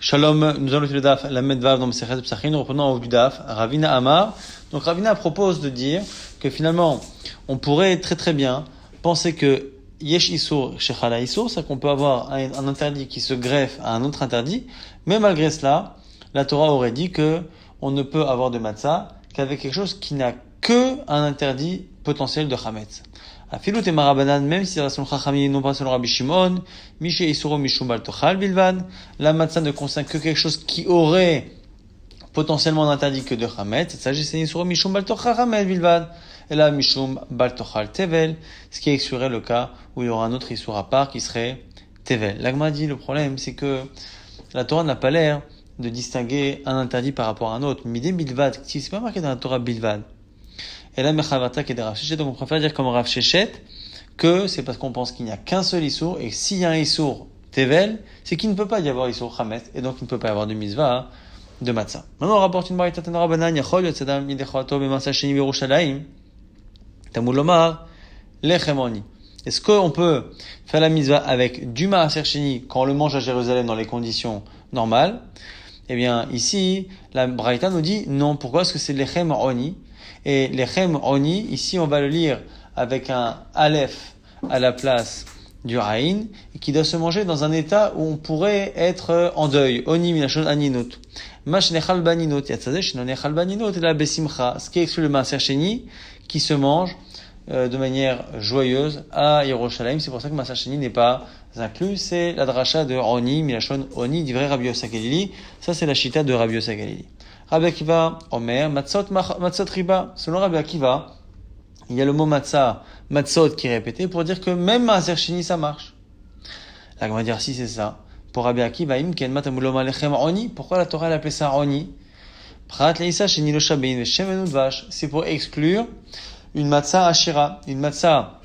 Shalom, nous allons le daf, la medvav dans Mesechet Psachim, nous reprenons en haut du daf, Ravina Amar. Donc Ravina propose de dire que finalement, on pourrait très très bien penser que Yesh Isur Shechala Isur, c'est qu'on peut avoir un interdit qui se greffe à un autre interdit, mais malgré cela, la Torah aurait dit que on ne peut avoir de matzah qu'avec quelque chose qui n'a que un interdit potentiel de chametz. Afilut et marabanan, même si la chachamim non pas selon Rabbi Shimon, Mishe Isuro Mishum Bal Tochal Bilvan, la matzah ne concerne que quelque chose qui aurait potentiellement un interdit que de chametz. Il s'agit de Isuro Mishum Bal Tochal Chametz Bilvan, et là Mishum Bal Tochal Tevel, ce qui exclurait le cas où il y aura un autre Isur à part qui serait Tevel. L'Agma dit le problème, c'est que la Torah n'a pas l'air de distinguer un interdit par rapport à un autre. Midé Bilvad, c'est pas marqué dans la Torah Bilvad. Et là, Mechavata qui est des Rav Shechet, donc on préfère dire comme Rav Shechet que c'est parce qu'on pense qu'il n'y a qu'un seul Issour, et s'il y a un Issour Tevel, c'est qu'il ne peut pas y avoir Issour Chametz, et donc il ne peut pas y avoir de Mitzvah de Matzah. Maintenant, on rapporte une Baraita Tana Rabbanan, Yachol Yotzadam Yidechoato B'Matzah Sheni B'Yerushalayim, Tamud Lomar, Lechem Oni. Est-ce qu'on peut faire la Mitzvah avec du Maaser Sheni quand on le mange à Jérusalem dans les conditions normales? Eh bien, ici, la Baraita nous dit non. Pourquoi? Parce que c'est Lechem Oni. Et Lechem Oni, ici, on va le lire avec un Aleph à la place du Raïn, et qui doit se manger dans un état où on pourrait être en deuil. Oni minashon aninot. Mash nechal baninot. Yatzadeh sheno nechal baninot. Et la besimcha. Ce qui exclut le Maaser Sheni, qui se mange de manière joyeuse à Yerushalayim. C'est pour ça que Maaser Sheni n'est pas inclus. C'est la dracha de Oni, Milachon Oni, d'ivrei Rabbi Yossi Galili. Ça, c'est la chita de Rabbi Yossi Galili. Rabbi Akiva, Omer, matzot riba. Selon Rabbi Akiva, il y a le mot matzot qui est répété pour dire que même Maaser Sheni, ça marche. Là, on va dire si c'est ça. Pour Rabbi Akiva, imken matamuloma lechem Oni. Pourquoi la Torah l'appelait ça Oni? Prat leisa sheni lo shabein veshem vache. C'est pour exclure une matzah ashira, une matzah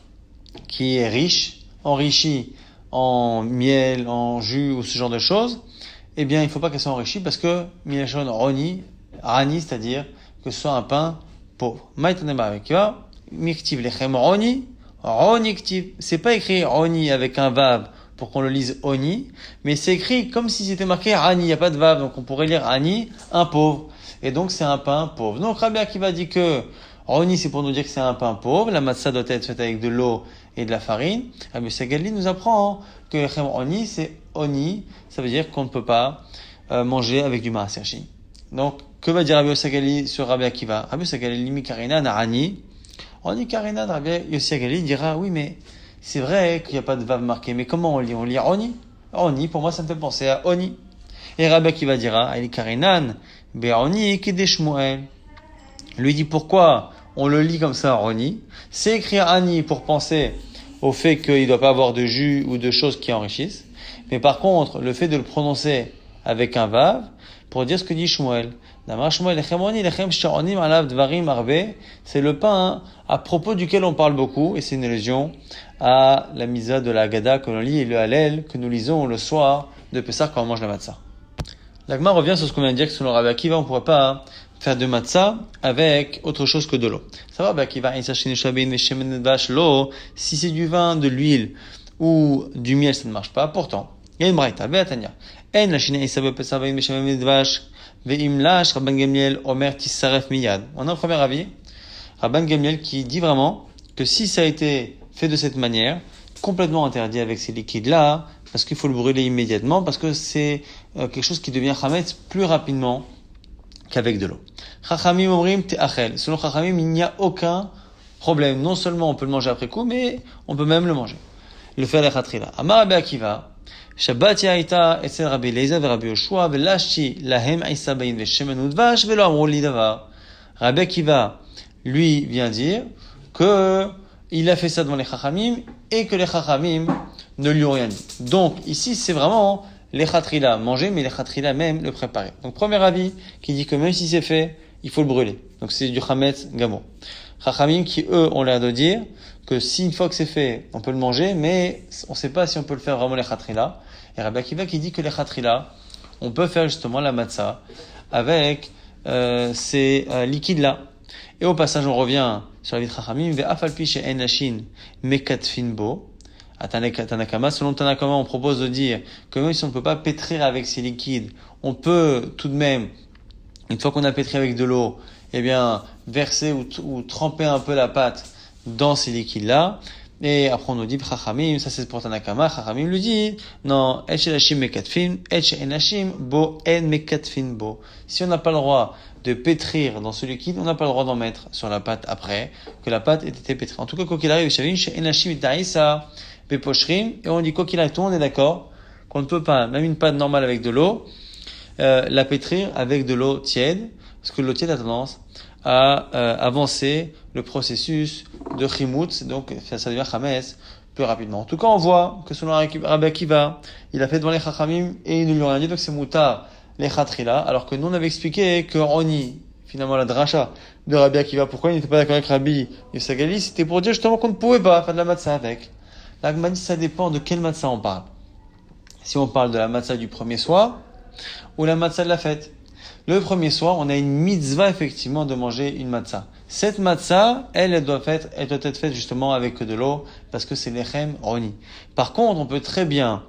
qui est riche, enrichie en miel, en jus ou ce genre de choses. Eh bien, il ne faut pas qu'elle soit enrichie parce que milachon rani, c'est-à-dire que ce soit un pain pauvre. Maïtanema avec quoi? Miktiv lechem roni, roni ktiv. C'est pas écrit roni avec un vav pour qu'on le lise oni, mais c'est écrit comme si c'était marqué rani. Il n'y a pas de vav, donc on pourrait lire rani, un pauvre. Et donc c'est un pain pauvre. Donc Rabbi Akiva dit que Roni, c'est pour nous dire que c'est un pain pauvre. La matzah doit être faite avec de l'eau et de la farine. Rabbi Yossi Galili nous apprend que le chem Oni, c'est Oni. Ça veut dire qu'on ne peut pas manger avec du Maaser Sheni. Donc, que va dire Rabbi Yossi Galili sur Rabbi Akiva? Rabbi Yossi Galili, mi karina narani. Oni karina, Rabbi Yossi Galili dira, oui, mais c'est vrai qu'il n'y a pas de vav marqué. Mais comment on lit? On lit Oni. Oni, pour moi, ça me fait penser à Oni. Et Rabbi Akiva dira, ali karinan, be'oni kedeshmuel. Lui dit pourquoi on le lit comme ça, Roni. C'est écrire Ani pour penser au fait qu'il ne doit pas avoir de jus ou de choses qui enrichissent. Mais par contre, le fait de le prononcer avec un vav, pour dire ce que dit Shmuel. C'est le pain à propos duquel on parle beaucoup, et c'est une allusion à la misa de la Haggadah que l'on lit et le Hallel que nous lisons le soir de Pessah quand on mange la matzah. L'Agma revient sur ce qu'on vient de dire que selon Rabbi Akiva, on ne pourrait pas faire de matzah avec autre chose que de l'eau. Ça va, Rabbi Akiva, si c'est du vin, de l'huile ou du miel, ça ne marche pas. Pourtant, il y a une braïta, Be'atania. En la shina isa bepesah ve'im beshem dvash ve'im lash Rabban Gamliel omer tisaref miyad. On a un premier avis, Rabban Gamliel, qui dit vraiment que si ça a été fait de cette manière, complètement interdit avec ces liquides-là, parce qu'il faut le brûler immédiatement, parce que c'est quelque chose qui devient chametz plus rapidement qu'avec de l'eau. Chachamim omrim te'achel. Selon Chachamim, il n'y a aucun problème. Non seulement on peut le manger après coup, mais on peut même le manger. Le faire lechatrila. Amar Rabbi Akiva, Shabbat yaita etzel Rabbi Eliezer ve Rabbi Yoshua velashti lahem isa bayin veshemen udvash velo amru li davar. Rabbi Akiva, lui, vient dire que il a fait ça devant les Chachamim et que les Chachamim ne lui ont rien dit. Donc, ici, c'est vraiment les khatrila manger, mais les khatrila même le préparer. Donc, premier avis qui dit que même si c'est fait, il faut le brûler. Donc, c'est du chametz gamo. Chachamim qui, eux, ont l'air de dire que si une fois que c'est fait, on peut le manger, mais on ne sait pas si on peut le faire vraiment les khatrila. Et Rabbi Akiva qui dit que les khatrila, on peut faire justement la matzah avec ces liquides-là. Et au passage, on revient sur la vie de Chachamim, ve'afal pi she'en lashin mekatfin bo. à Tanakama. Selon Tanakama, on propose de dire que même si on ne peut pas pétrir avec ces liquides, on peut tout de même, une fois qu'on a pétri avec de l'eau, eh bien, verser ou tremper un peu la pâte dans ces liquides-là. Et après, on nous dit, Chachamim, ça c'est pour Tanakama, Chachamim lui dit, non, Etche Enashim Mekatfin, Etche Enashim Bo En Mekatfin Bo. Si on n'a pas le droit de pétrir dans ce liquide, on n'a pas le droit d'en mettre sur la pâte après, que la pâte ait été pétrie. En tout cas, quoi qu'il arrive, Shavin, chez Enashim Daïsa, Beposhrim, et on dit, quoi qu'il arrive, tout le monde est d'accord, qu'on ne peut pas, même une pâte normale avec de l'eau, la pétrir avec de l'eau tiède, parce que l'eau tiède a tendance à avancer le processus de chimout, donc ça devient chametz plus rapidement. En tout cas, on voit que selon Rabbi Akiva, il a fait devant les chachamim et ils ne lui ont rien dit, donc c'est moutar les chatrila, alors que nous on avait expliqué que Roni, finalement la dracha de Rabbi Akiva, pourquoi il n'était pas d'accord avec Rabbi Yossagali, c'était pour dire justement qu'on ne pouvait pas faire de la matzah avec. La Gemara dit ça dépend de quelle matzah on parle. Si on parle de la matzah du premier soir ou la matzah de la fête. Le premier soir, on a une mitzvah effectivement de manger une matzah. Cette matzah, elle doit être faite justement avec de l'eau parce que c'est lechem roni. Par contre, on peut très bien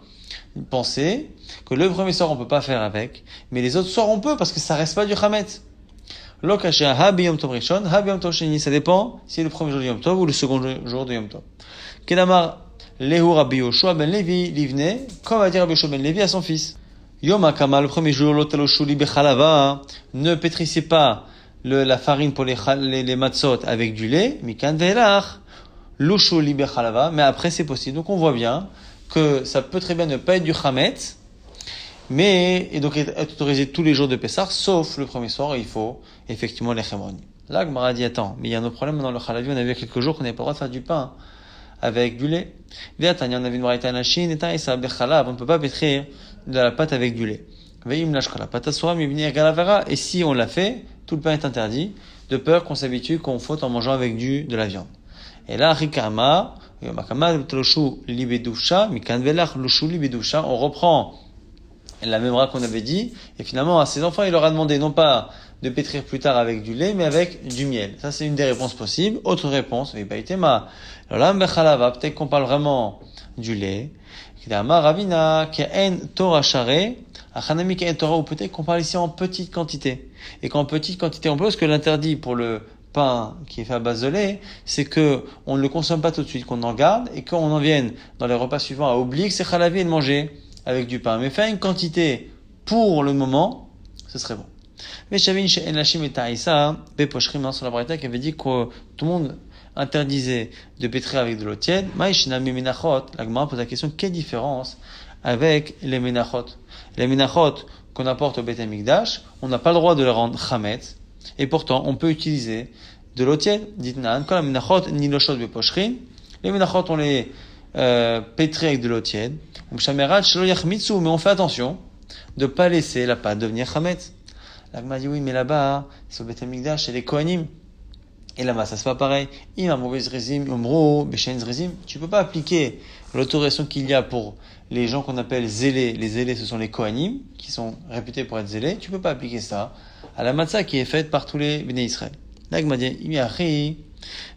penser que le premier soir on peut pas faire avec, mais les autres soirs on peut parce que ça reste pas du chametz. Lo kasher ha biyom tov rishon, ha biyom tov sheni, ça dépend si c'est le premier jour de Yom Tov ou le second jour de Yom Tov. Kedamar lehu Rabbi Yoshua ben Levi livne, comme a dit Rabbi Yoshua ben Levi à son fils. Yom HaKama, le premier jour, l'otaloshuli bechalava, ne pétrissez pas la farine pour les matzot avec du lait, mikan ve'elach, l'ushuli bechalava, mais après c'est possible. Donc on voit bien que ça peut très bien ne pas être du chametz, et donc être autorisé tous les jours de Pessah, sauf le premier soir, il faut effectivement les chemroni. Là, Gemara dit, attends, mais il y a un autre problème dans le chalavi, on a vu il y a quelques jours qu'on n'avait pas le droit de faire du pain avec du lait. Viatania, on avait une braïta anachin, et taïsa bechalav, on ne peut pas pétrir de la pâte avec du lait. Et si on l'a fait, tout le pain est interdit, de peur qu'on s'habitue qu'on faute en mangeant avec de la viande. Et là, on reprend la même règle qu'on avait dit, et finalement, à ses enfants, il leur a demandé non pas de pétrir plus tard avec du lait, mais avec du miel. Ça, c'est une des réponses possibles. Autre réponse, peut-être qu'on parle vraiment du lait. Ou peut-être qu'on parle ici en petite quantité. Et qu'en petite quantité, on peut, parce que l'interdit pour le pain qui est fait à base de lait, c'est que on ne le consomme pas tout de suite, qu'on en garde, et qu'on en vienne dans les repas suivants à oublier que c'est chalavi et de manger avec du pain. Mais faire une quantité pour le moment, ce serait bon. Mais Shavin chez Enlachim et Taïsa, Beposhrim, sur la braïta qui avait dit que tout le monde interdisait de pétrir avec de l'eau tiède. Maïshinami menachot, la Gemara pose la question, quelle différence avec les menachot? Les menachot qu'on apporte au Beit HaMikdash, on n'a pas le droit de les rendre chametz, et pourtant on peut utiliser de l'eau tiède. Dites-nan, quand les menachot ni loshot beposhrin, les menachot on les pétrit avec de l'eau tiède. Mais on fait attention de pas laisser la pâte devenir chametz. La Gemara dit oui, mais là-bas, c'est au Beit HaMikdash, c'est les kohanim. Et là-bas, ça se passe pareil. Tu peux pas appliquer l'autorisation qu'il y a pour les gens qu'on appelle zélés. Les zélés, ce sont les kohanim, qui sont réputés pour être zélés. Tu peux pas appliquer ça à la matzah qui est faite par tous les Bnei Israël. Là, Gemara dit,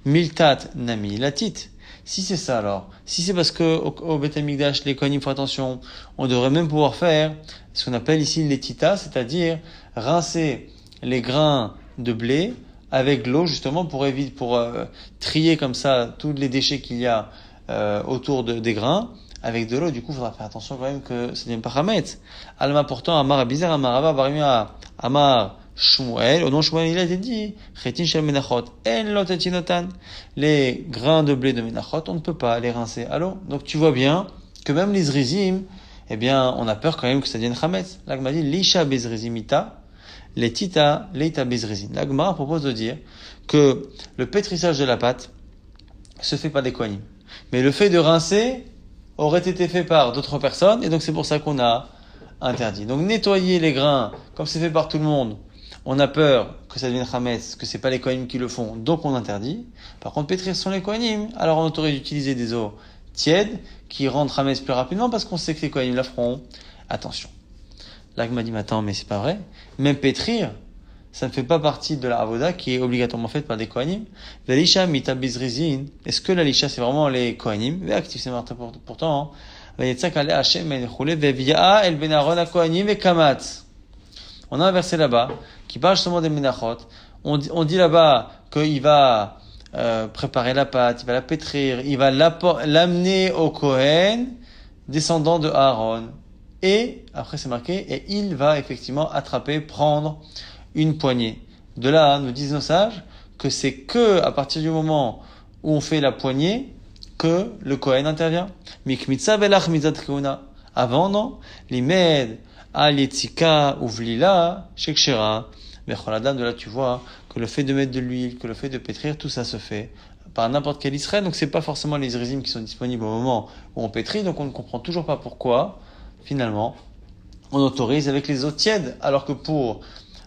miltat nami latit. Si c'est ça alors, si c'est parce que au Beit HaMikdash, les kohanim font attention, on devrait même pouvoir faire ce qu'on appelle ici l'étita, c'est-à-dire rincer les grains de blé avec l'eau justement pour trier comme ça tous les déchets qu'il y a autour des grains avec de l'eau. Du coup, il faudra faire attention quand même que ça ne devienne pas chametz. Alma pourtant, Amar Abizar, Amar Rava, Barimia, Amar Shmuel, au nom de Shmuel, il a été dit, Chetin shel menachot, en lo tetinotan. Les grains de blé de menachot, on ne peut pas les rincer à l'eau. Donc tu vois bien que même les zrizim, eh bien, on a peur quand même que ça devienne chametz. Là, m'a dit, Lisha bezrizimita, les tita, leita bezrizim. La Gemara propose de dire que le pétrissage de la pâte se fait par des kohanim. Mais le fait de rincer aurait été fait par d'autres personnes, et donc c'est pour ça qu'on a interdit. Donc nettoyer les grains, comme c'est fait par tout le monde, on a peur que ça devienne chametz, que c'est pas les kohanim qui le font, donc on interdit. Par contre, pétrir sont les kohanim, alors on autorise d'utiliser des eaux tièdes qui rendent chametz plus rapidement parce qu'on sait que les kohanim la feront. Attention. Là, m'a dit, attends, mais c'est pas vrai. Même pétrir, ça ne fait pas partie de la avoda qui est obligatoirement faite par des kohanim. Velisha mita bizrizin. Est-ce que la lisha c'est vraiment les kohanim? Ve'actif c'est marqué pourtant. Ve'yetzak ale Hashem ben chule ve'vi'a el ben Aaron kohanim ve'kamatz. On a un verset là-bas qui parle justement des menachot. On dit là-bas qu'il va préparer la pâte, il va la pétrir, il va l'amener au Kohen, descendant de Aaron. Et, après c'est marqué, et il va effectivement attraper, prendre une poignée. De là, nous disent nos sages, que c'est que à partir du moment où on fait la poignée, que le Kohen intervient. Mikmitza belach mitzat keuna. Avant, non? Limed, al-yetzika, uvlila, shekshera. Mais Choladam, de là, tu vois que le fait de mettre de l'huile, que le fait de pétrir, tout ça se fait par n'importe quel Israël. Donc, c'est pas forcément les résimes qui sont disponibles au moment où on pétrit. Donc, on ne comprend toujours pas pourquoi, finalement, on autorise avec les eaux tièdes. Alors que pour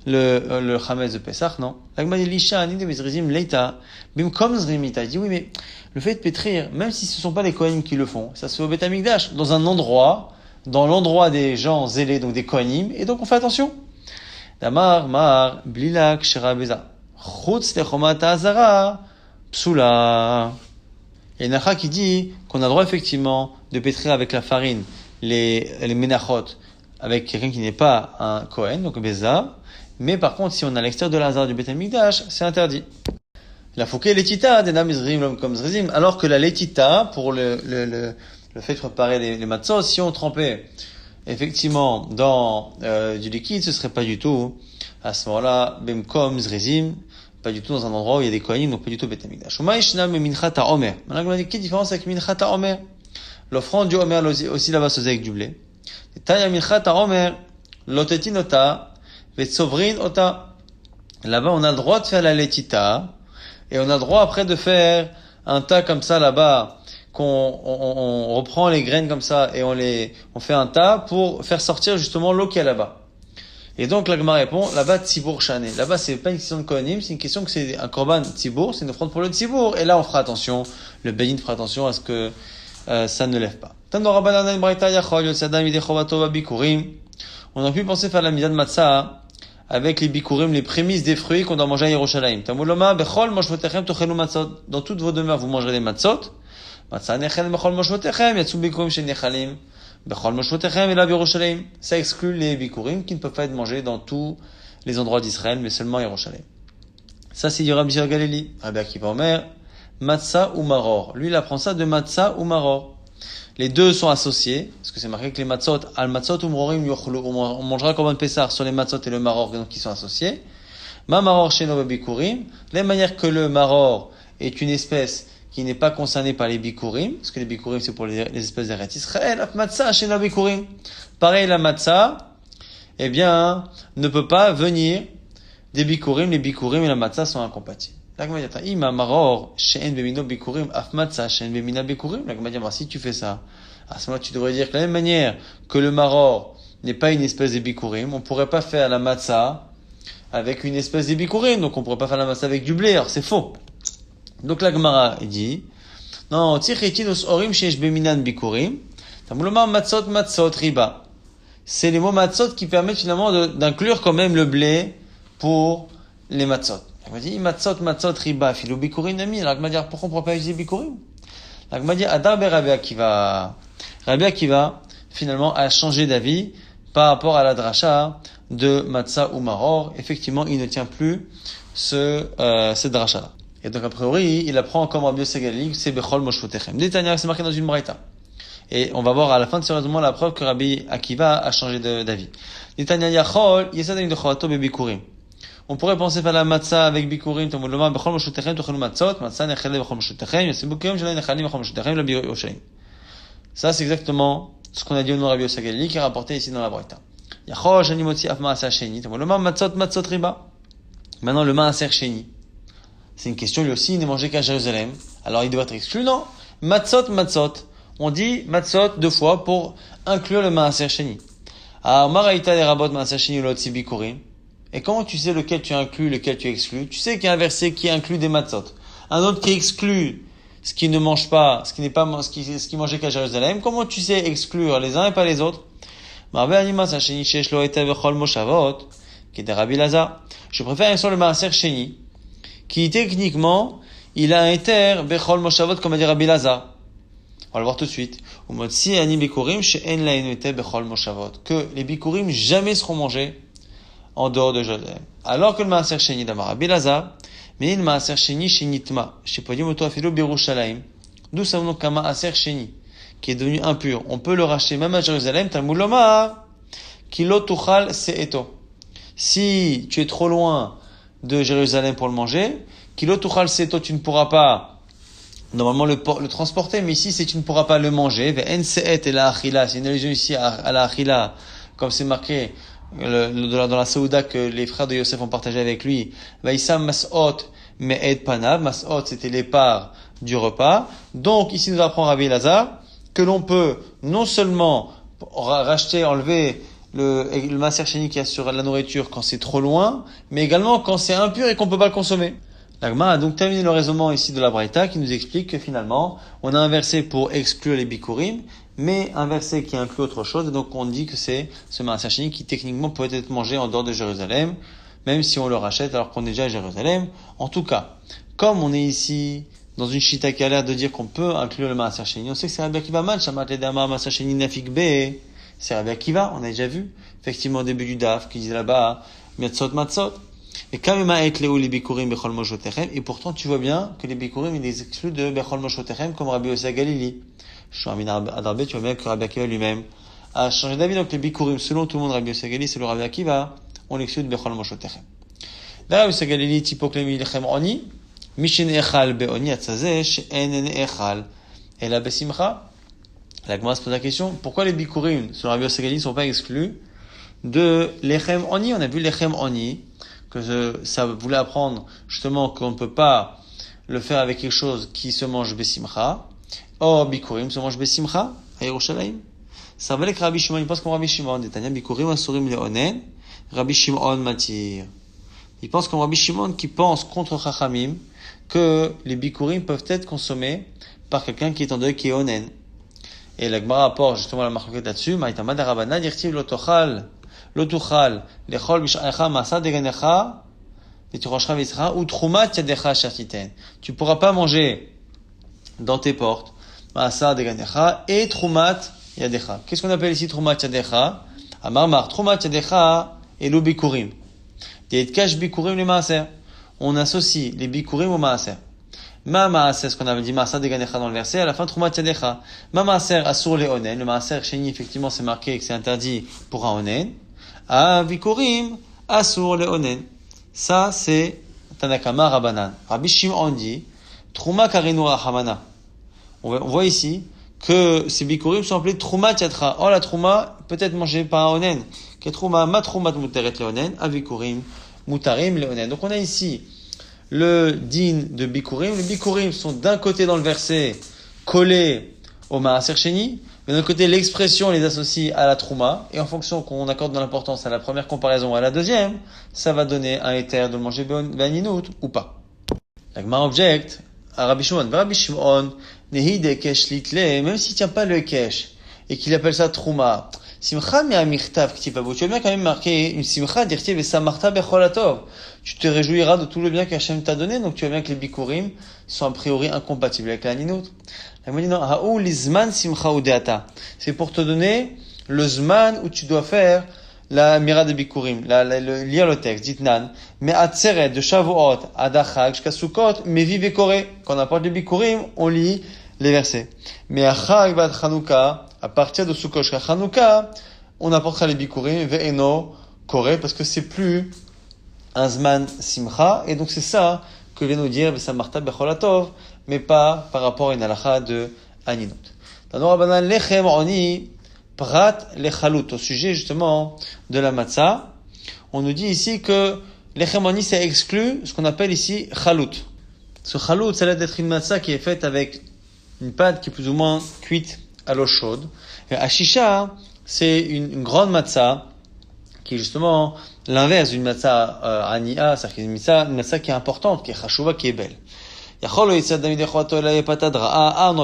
le Chametz de Pessah, non. L'agma dit l'isha, ni de mezrizim leita, bimkom zrimita. Il dit oui, mais le fait de pétrir, même si ce sont pas les Kohanim qui le font, ça se fait au Beth Amikdash, dans un endroit, dans l'endroit des gens zélés, donc des Kohanim, et donc on fait attention. Damar, mar, blilak, sherabeza. Chutz techomat azara, psula. Il y a une halakha qui dit qu'on a le droit effectivement de pétrir avec la farine les menachot avec quelqu'un qui n'est pas un Kohen, donc Beza. Mais par contre, si on est à l'extérieur de l'Hazar du Beth Amikdash, c'est interdit. La fouké letita, des nam izrim, l'homme comme zrizim. Alors que la letita, pour le fait de préparer les matzot, si on trempait effectivement dans du liquide, ce serait pas du tout à ce moment-là bemkom zrizim, pas du tout dans un endroit où il y a des kohanim, donc pas du tout Beth Amikdash. Umaishna me minchat haomer. Maintenant, quelle différence avec minchat haomer? L'offrande du homer aussi là-bas se faisait avec du blé. Taya minchat haomer lotetinota vetsovrin ota. Là-bas, on a le droit de faire la letita et on a le droit après de faire un tas comme ça là-bas. On reprend les graines comme ça et on fait un tas pour faire sortir justement l'eau qu'il y a là-bas. Et donc la Gemara répond, là-bas Tzibour Shané. Là-bas c'est pas une question de Kohanim, c'est une question que c'est un korban Tzibour, c'est une offrande pour le Tzibour. Et là on fera attention, le Beyin fera attention à ce que ça ne lève pas. On a pu penser faire la Midan Matzah avec les bikurim, les prémices des fruits qu'on doit manger à Yerushalayim. Dans toutes vos demeures vous mangerez des matzot. Ça exclut les bikurim qui ne peuvent pas être mangés dans tous les endroits d'Israël, mais seulement à Yerushalayim. Ça, c'est du Rabbi Galili. Rabbi Akiva Omer, matzah ou maror. Lui, il apprend ça de matzah ou maror. Les deux sont associés, parce que c'est marqué que les matzot, al matzot ou mrorim yochlu, on mangera comme un pessar sur les matzot et le maror, donc qui sont associés. Ma maror sheno bikurim. De la même manière que le maror est une espèce qui n'est pas concernée par les bikurim, parce que les bikurim c'est pour les espèces d'Eretz Israël, matzah sheno bikurim. Pareil, la matzah, eh bien, ne peut pas venir des bikurim, les bikurim et la matzah sont incompatibles. La Gemara dit, ima maror she'en bemino bikurim af matzah she'en bemina bikurim. La Gemara dit, si tu fais ça, à ce moment-là, tu devrais dire que de la même manière que le maror n'est pas une espèce de bikurim, on pourrait pas faire la matzah avec une espèce de bikurim, donc on pourrait pas faire la matzah avec du blé, alors c'est faux. Donc la Gemara dit, non, tichetinus orim she'esh beminan bikurim, tamulomar matzot matzot riba. C'est les mots matzot qui permettent finalement d'inclure quand même le blé pour les matzot. La Gemara dit, matzot riba, filo bikurim nami. La Gemara dit, pourquoi on ne pourrait pas utiliser bikurim? La Gemara dit, Adar be Rabbi Akiva. Rabbi Akiva, finalement, a changé d'avis par rapport à la dracha de matzah ou maror. Effectivement, il ne tient plus cette dracha-là. Et donc, a priori, il apprend comme Rabbi Yosef Galili, c'est bechol moshvotechem. Détania, c'est marqué dans une braïta. Et on va voir à la fin de ce raisonnement la preuve que Rabbi Akiva a changé d'avis. Détania yachol, yesadani de chorato be bikurim. On pourrait penser faire la matzah avec bikurim, tamuloma, bechol moshvotechem, tochelu matzot, matzah nechele bechol moshvotechem, yasibukim, jelay nechalim bechol moshvotechem, la biyoshalim. Ça, c'est exactement ce qu'on a dit au nom de Rabbi Yosef Galili, qui est rapporté ici dans la braïta. Yachol, shani motzi af ma'aser sheni, tamuloma, matzot riba. Maintenant, le ma'aser sheni. C'est une question, lui aussi, il n'est mangé qu'à Jérusalem. Alors, il doit être exclu, non? Matzot. On dit matzot 2 fois pour inclure le maaser sheni. Ah, maraïta les rabot maaser sheni l'otzi bikurim. Et comment tu sais lequel tu inclus, lequel tu exclus? Tu sais qu'il y a un verset qui inclut des matzot. Un autre qui exclut ce qui ne mange pas, ce qui n'est pas, ce qui mangeait qu'à Jérusalem. Comment tu sais exclure les uns et pas les autres? Marbe anima maaser sheni shesh lo eta vechol moshavot. qui est de Rabbi Lazar. Je préfère sur le Maaser Sheni, qui techniquement, il a un éther Bechol Moshavot, comme a dit Rabbi Lazar. On va le voir tout de suite. Que les bikurim jamais seront mangés en dehors de Jérusalem. Alors que le Maaser Sheni d'Amar Rabbi Lazar, mais le Maaser Sheni Shenitma, chez Podim Oto Afilo Birushalayim. D'où ça donc un Maaser Sheni, qui est devenu impur. On peut le racheter même à Jérusalem, Talmud Lomar, Kilo Tuchal Seeto. Si tu es trop loin de Jérusalem pour le manger, Kilo Tuchal Seeto, tu ne pourras pas normalement le transporter, mais ici c'est tu ne pourras pas le manger. Ve'en se'et et la achila, c'est une allusion ici à la achila, comme c'est marqué dans la Saouda que les frères de Yosef ont partagé avec lui. Vaïsam mas'ot me'ed panav, mas'ot c'était les parts du repas. Donc ici nous apprend Rabbi Lazar que l'on peut non seulement racheter, enlever le Maaser Sheni qui assure la nourriture quand c'est trop loin, mais également quand c'est impur et qu'on peut pas le consommer. L'Agma a donc terminé le raisonnement ici de la Braïta qui nous explique que finalement, on a un verset pour exclure les bikurim, mais un verset qui inclut autre chose, et donc on dit que c'est ce Maaser Sheni qui techniquement peut être mangé en dehors de Jérusalem, même si on le rachète alors qu'on est déjà à Jérusalem. En tout cas, comme on est ici dans une chita qui a l'air de dire qu'on peut inclure le Maaser Sheni, on sait que c'est Rabbi Akiva mal, Shamat Ledama Maaser Sheni Nafik B, c'est Rabbi Akiva, on a déjà vu, effectivement au début du Daf, qui disait là-bas, Matzot Matzot. Et pourtant, tu vois bien que les bikurim, ils les excluent de Bechol Moshotechem, comme Rabbi Yossi Galili. Shoamin Adarbe, tu vois bien que Rabbi Akiva lui-même a changé d'avis. Donc, les bikurim, selon tout le monde, Rabbi Yossi Galili, c'est le Rabbi Akiva, on l'exclut de Bechol Moshotechem. Rabbi Yossi Galili, Tipoklemi Lechem Oni, Mishin Echal Beoni Atzazeh, She'en Echal. Et la Besimcha, la Gemara se pose la question, pourquoi les bikurim, selon Rabbi Yossi Galili, ne sont pas exclus de Lechem Oni? On a vu Lechem Oni, que ça voulait apprendre justement qu'on ne peut pas le faire avec quelque chose qui se mange besimcha. Or, bikurim se mange besimcha, à Yerushalayim. Ça valait que Rabbi Shimon, il pense comme Rabbi Shimon, Netanya, bikurim asurim leonen, Rabbi Shimon matir. Il pense comme Rabbi Shimon qui pense contre Chachamim que les bikurim peuvent être consommés par quelqu'un qui est en deuil, qui est onen. Et la Gemara apporte justement la marque là-dessus, Maïtama de Rabbanan, dirtiv lotochal, Lotuchal, lechol bish'acha masa deganecha, v'tiroshcha v'isra, ou trumat yadecha shatiten. Tu pourras pas manger dans tes portes, masa deganecha, et trumat yadecha. Qu'est-ce qu'on appelle ici trumat yadecha? Amarmar, trumat yadecha, et lo bikurim. Deetkash bikurim le maaser. On associe les bikurim au maaser. Ma maaser, ce qu'on avait dit masa deganecha dans le verset, à la fin trumat yadecha. Ma maaser asur le onen. Le maaser chéni, effectivement, c'est marqué que c'est interdit pour un onen. Ah, bikurim, asur le onen. Ça, c'est Tanakama Rabbanan. Rabbi Shimon dit, Trouma karinu rahamana. On voit ici que ces bikurim sont appelés Trouma tiatra. Oh, la Trouma peut être mangée par un onen. Que Trouma, ma Trouma muteret le onen, a bikurim, mutarim le onen. Donc on a ici le din de bikurim. Les bikurim sont d'un côté dans le verset collés au maaser sheni, mais d'un côté, l'expression les associe à la trouma, et en fonction qu'on accorde de l'importance à la première comparaison ou à la deuxième, ça va donner un éther de manger be'aninout ou pas. La Gemara objecte à Rabbi Shimon. Rabbi Shimon, nehi de kesh litle, même s'il tient pas le kesh, et qu'il appelle ça trouma, simcha mi amirtav ktipabu, tu vas bien quand même marquer une simcha dirtiv et samarta becholatov. Tu te réjouiras de tout le bien qu'Hachem t'a donné, donc tu vois bien que les bikurim sont a priori incompatibles avec la ninout. Elle me dit non, haou lizman simcha udeata. C'est pour te donner le zman où tu dois faire la mira de bikurim, lire le texte, dit nan. Mais atzeret de Shavuot, adachag, jusqu'à Sukkot, mais vive koré. Quand on apporte les bikurim, on lit les versets. Mais à chag va Chanukah, à partir de Sukkot jusqu'à Chanukah, on apportera les bikurim, ve'eno koré, parce que c'est plus un zman simcha, et donc c'est ça que vient nous dire Vesamarta becholatov, mais pas par rapport à une halakha de aninut. Dans nos rabbanan lechem oni prat lechalut, au sujet justement de la matzah, on nous dit ici que lechem oni c'est exclu ce qu'on appelle ici chalut. Ce chalut, ça a l'air d'être une matzah qui est faite avec une pâte qui est plus ou moins cuite à l'eau chaude. Et ashisha, c'est une grande matzah qui est justement l'inverse d'une matzah ania, c'est-à-dire une matzah qui est importante, qui est chashuva, qui est belle. On a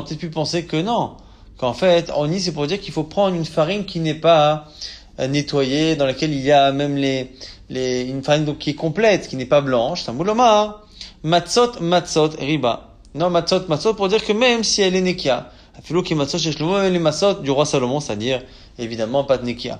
peut-être pu penser que non, qu'en fait, oni c'est pour dire qu'il faut prendre une farine qui n'est pas nettoyée, dans laquelle il y a même les une farine donc qui est complète, qui n'est pas blanche, c'est un bouloma. Matzot, matzot, riba. Non, matzot pour dire que même si elle est nekia, afilo qui matzot chez Shlomo, les matzot du roi Salomon, c'est-à-dire évidemment pas de nekia.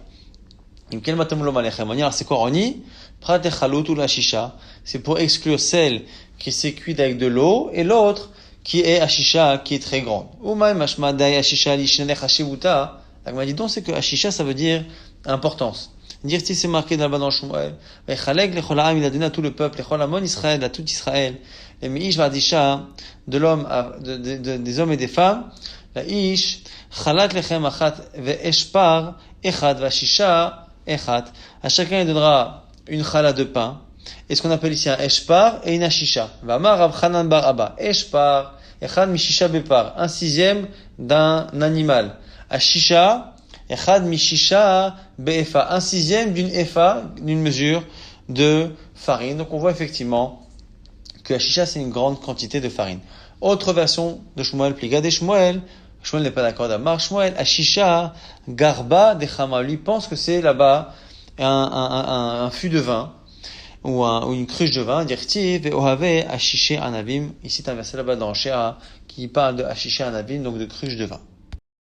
C'est quoi Roni? Prat et chalut ou la shisha. C'est pour exclure celle qui s'est cuite avec de l'eau et l'autre qui est ashisha, qui est très grande. Ou même mashma dai ashisha lishnelech hashivuta. Agma dit donc c'est que ashisha ça veut dire importance. Dire si c'est marqué là-bas dans Shmuel. Vechalek lechol ha'am, il a donné à tout le peuple, lechol hamon Israël, à tout Israël. Les mi'ish v'adisha, de l'homme, des hommes et des femmes. La ish, chalat lechem achat ve'eshpar echad v'ashisha echad. À chacun il donnera une chala de pain. Et ce qu'on appelle ici un eshpar et une ashisha. V'amar Rav Chanan bar Abba. Eshpar, echad mishisha bepar. Un sixième d'un animal. Ashisha, echad mishisha be'efa. Un sixième d'une efa, d'une mesure de farine. Donc on voit effectivement que ashisha c'est une grande quantité de farine. Autre version de Shmuel, pliga de Shmuel. Shmuel n'est pas d'accord d'Amar. Shmuel, ashisha, garba de chama. Lui pense que c'est là-bas un fût de vin. Ou une cruche de vin, dirtiv, et ohave, ashiché anavim. Ici, c'est un verset là-bas dans Shea qui parle de ashiché anavim, donc de cruche de vin.